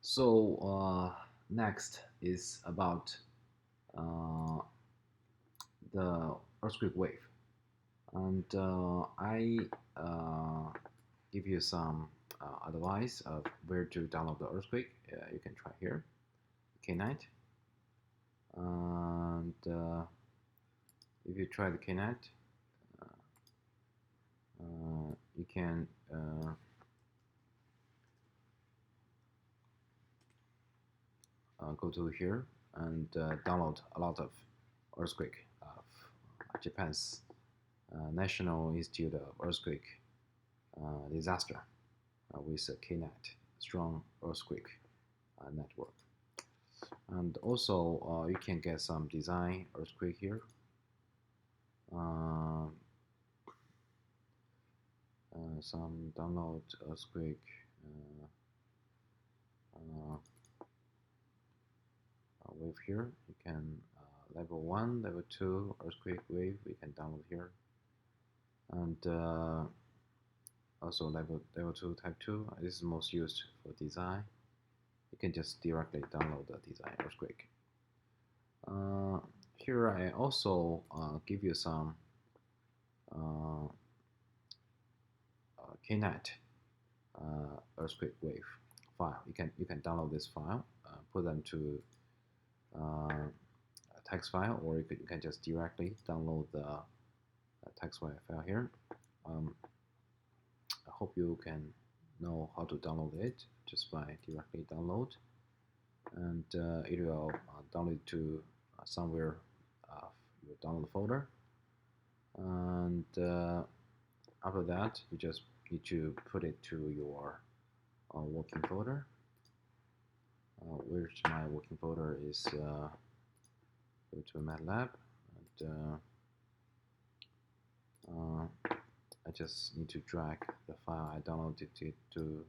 So next is about uh, the earthquake wave, and I give you some advice of where to download the earthquake. You can try here, Knight, and if you try the Knight, you can go to here and download a lot of earthquake of Japan's National Institute of Earthquake Disaster with a KNET, strong earthquake network. And also you can get some design earthquake here. Some download earthquake wave here. You can level 1, level 2 earthquake wave we can download here, and also level 2 type 2. This is most used for design. You can just directly download the design earthquake. Here I also give you some KNET earthquake wave file. You can download this file, put them to a text file, or you can just directly download the text file here. I hope you can know how to download it just by directly download, and it will download to somewhere your download folder, and after that you just need to put it to your working folder, which my working folder is go to MATLAB, and I just need to drag the file I downloaded it to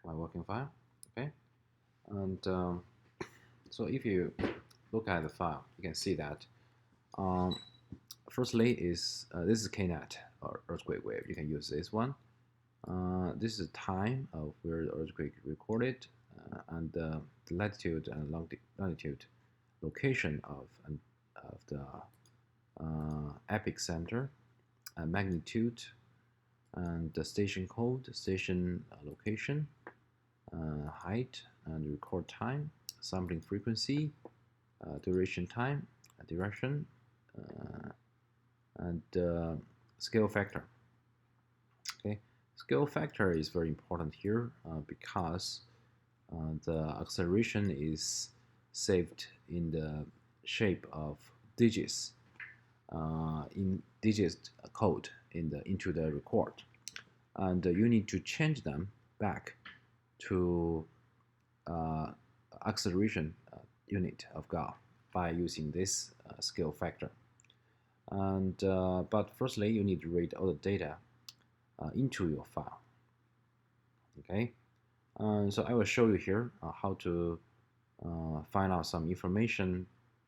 my working file. Okay, and so if you look at the file, you can see that firstly is this is KNET or earthquake wave. You can use this one. This is time of where the earthquake recorded, and the latitude and longitude location of the epicenter, magnitude, and the station code, station location, height, and record time, sampling frequency, duration time, direction, and scale factor. Okay, scale factor is very important here because the acceleration is saved in the shape of digits, in digit code into the record, and you need to change them back to acceleration unit of Gauss by using this scale factor. And but firstly, you need to read all the data into your file. Okay, so I will show you here how to find out some information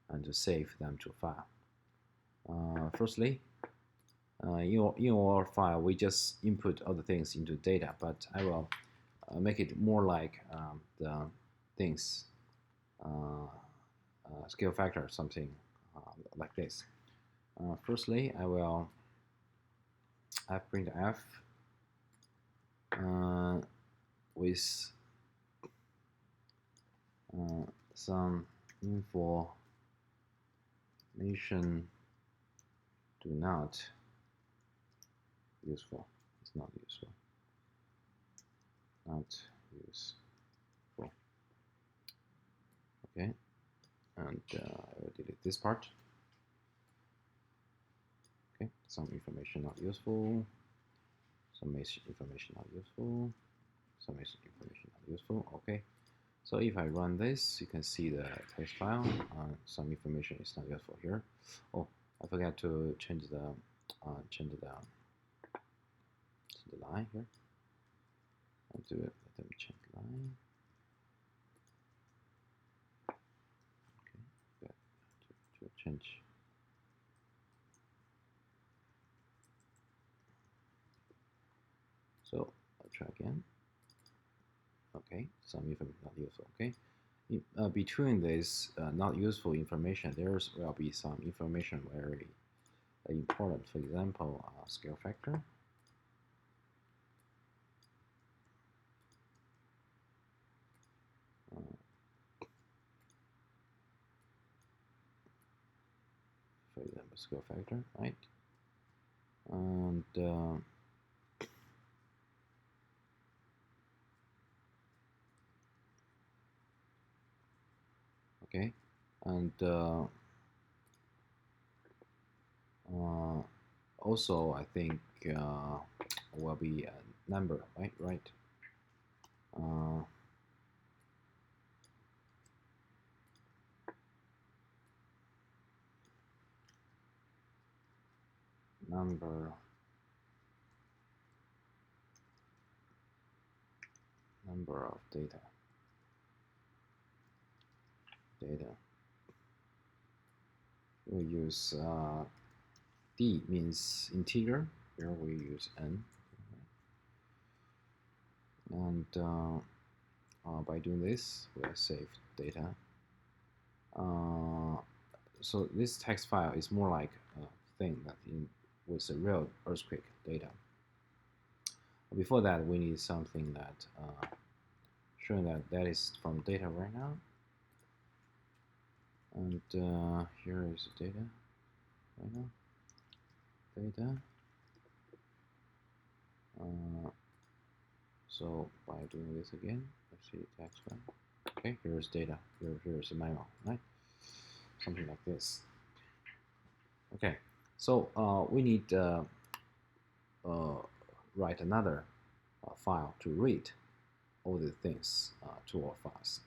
and to save them to file. Firstly, in your file, we just input other things into data, but I will make it more like the things scale factor, something like this. Firstly, I will printf with some information do not useful. It's not useful. Not useful. Okay, and I will delete this part. Okay, some information not useful. Some information not useful. Some information not useful. Okay, so if I run this, you can see the text file. Some information is not useful here. Oh, I forgot to change the line here. I'll do it. Let me change the line. Okay, good. To change. So I'll try again. Okay, some information not useful. Okay, between this not useful information, there will be some information very important. For example, scale factor. For example, scale factor, right? And okay, and also I think will be a number, right? Right. Uh, number of data. We use D means integer. Here we use N, and by doing this, we'll save data. So this text file is more like a thing that with the real earthquake data. Before that, we need something that showing that is from data right now. And here is the data right now. Data. So by doing this again, let's see text file. Okay, here's data. Here's the manual, right? Something like this. Okay, so we need write another file to read all the things to our files.